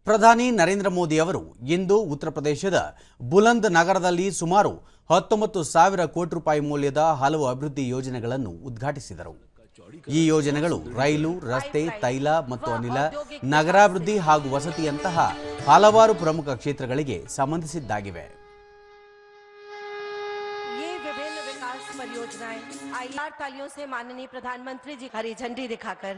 ಪ್ರಧಾನಿ ನರೇಂದ್ರ ಮೋದಿ ಅವರು ಇಂದು ಉತ್ತರ ಪ್ರದೇಶದ ಬುಲಂದ್ ನಗರದಲ್ಲಿ ಸುಮಾರು 19,000 ಕೋಟಿ ರೂಪಾಯಿ ಮೌಲ್ಯದ ಹಲವು ಅಭಿವೃದ್ಧಿ ಯೋಜನೆಗಳನ್ನು ಉದ್ಘಾಟಿಸಿದರು. ಈ ಯೋಜನೆಗಳು ರೈಲು, ರಸ್ತೆ, ತೈಲ ಮತ್ತು ಅನಿಲ, ನಗರಾಭಿವೃದ್ಧಿ ಹಾಗೂ ವಸತಿಯಂತಹ ಹಲವಾರು ಪ್ರಮುಖ ಕ್ಷೇತ್ರಗಳಿಗೆ ಸಂಬಂಧಿಸಿದ್ದಾಗಿವೆ. तालियों से माननीय प्रधानमंत्री जी हरी झंडी दिखाकर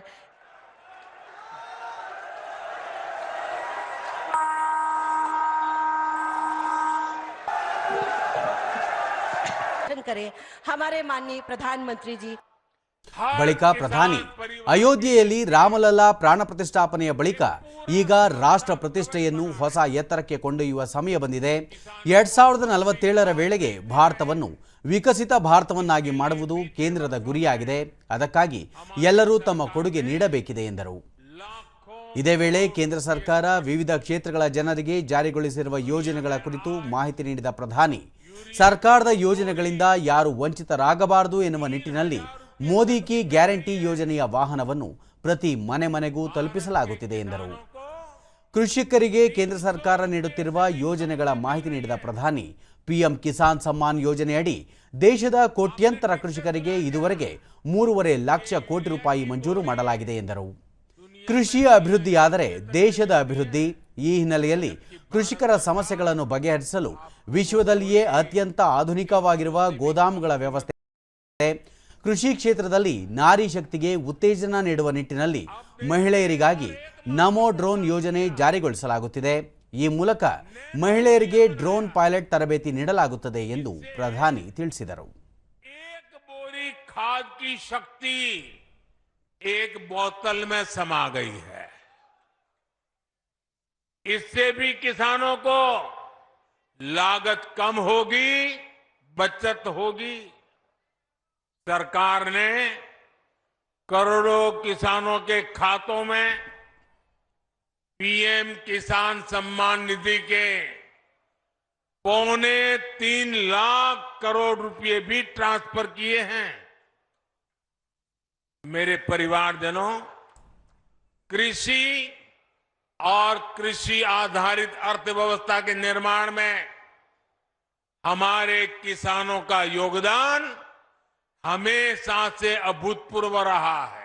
करें हमारे माननीय प्रधानमंत्री जी. ಬಳಿಕ ಪ್ರಧಾನಿ ಅಯೋಧ್ಯೆಯಲ್ಲಿ ರಾಮಲಲ್ಲಾ ಪ್ರಾಣ ಪ್ರತಿಷ್ಠಾಪನೆಯ ಬಳಿಕ ಈಗ ರಾಷ್ಟ್ರ ಪ್ರತಿಷ್ಠೆಯನ್ನು ಹೊಸ ಎತ್ತರಕ್ಕೆ ಕೊಂಡೊಯ್ಯುವ ಸಮಯ ಬಂದಿದೆ. 2047ರ ವೇಳೆಗೆ ಭಾರತವನ್ನು ವಿಕಸಿತ ಭಾರತವನ್ನಾಗಿ ಮಾಡುವುದು ಕೇಂದ್ರದ ಗುರಿಯಾಗಿದೆ. ಅದಕ್ಕಾಗಿ ಎಲ್ಲರೂ ತಮ್ಮ ಕೊಡುಗೆ ನೀಡಬೇಕಿದೆ ಎಂದರು. ಇದೇ ವೇಳೆ ಕೇಂದ್ರ ಸರ್ಕಾರ ವಿವಿಧ ಕ್ಷೇತ್ರಗಳ ಜನರಿಗೆ ಜಾರಿಗೊಳಿಸಿರುವ ಯೋಜನೆಗಳ ಕುರಿತು ಮಾಹಿತಿ ನೀಡಿದ ಪ್ರಧಾನಿ, ಸರ್ಕಾರದ ಯೋಜನೆಗಳಿಂದ ಯಾರು ವಂಚಿತರಾಗಬಾರದು ಎನ್ನುವ ನಿಟ್ಟಿನಲ್ಲಿ ಮೋದಿ ಕಿ ಗ್ಯಾರಂಟಿ ಯೋಜನೆಯ ವಾಹನವನ್ನು ಪ್ರತಿ ಮನೆಗೂ ತಲುಪಿಸಲಾಗುತ್ತಿದೆ ಎಂದರು. ಕೃಷಿಕರಿಗೆ ಕೇಂದ್ರ ಸರ್ಕಾರ ನೀಡುತ್ತಿರುವ ಯೋಜನೆಗಳ ಮಾಹಿತಿ ನೀಡಿದ ಪ್ರಧಾನಿ, ಪಿಎಂ ಕಿಸಾನ್ ಸಮ್ಮಾನ್ ಯೋಜನೆಯಡಿ ದೇಶದ ಕೋಟ್ಯಂತರ ಕೃಷಿಕರಿಗೆ ಇದುವರೆಗೆ 3.5 ಲಕ್ಷ ಕೋಟಿ ರೂಪಾಯಿ ಮಂಜೂರು ಮಾಡಲಾಗಿದೆ ಎಂದರು. ಕೃಷಿಯ ಅಭಿವೃದ್ಧಿಯಾದರೆ ದೇಶದ ಅಭಿವೃದ್ಧಿ. ಈ ಹಿನ್ನೆಲೆಯಲ್ಲಿ ಕೃಷಿಕರ ಸಮಸ್ಯೆಗಳನ್ನು ಬಗೆಹರಿಸಲು ವಿಶ್ವದಲ್ಲಿಯೇ ಅತ್ಯಂತ ಆಧುನಿಕವಾಗಿರುವ ಗೋದಾಮುಗಳ ವ್ಯವಸ್ಥೆ, ಕೃಷಿ ಕ್ಷೇತ್ರದಲ್ಲಿ ನಾರಿ ಶಕ್ತಿಗೆ ಉತ್ತೇಜನ ನೀಡುವ ನಿಟ್ಟಿನಲ್ಲಿ ಮಹಿಳೆಯರಿಗಾಗಿ ನಮೋ ಡ್ರೋನ್ ಯೋಜನೆ ಜಾರಿಗೊಳಿಸಲಾಗುತ್ತಿದೆ. ಈ ಮೂಲಕ ಮಹಿಳೆಯರಿಗೆ ಡ್ರೋನ್ ಪೈಲಟ್ ತರಬೇತಿ ನೀಡಲಾಗುತ್ತದೆ ಎಂದು ಪ್ರಧಾನಿ ತಿಳಿಸಿದರು. एक बोतल में समा गई है. इससे भी किसानों को लागत कम होगी, बचत होगी. सरकार ने करोड़ों किसानों के खातों में पीएम किसान सम्मान निधि के 3.25 लाख करोड़ रुपए भी ट्रांसफर किए हैं. मेरे परिवारजनों, कृषि और कृषि आधारित अर्थव्यवस्था के निर्माण में हमारे किसानों का योगदान हमेशा से अभूतपूर्व रहा है.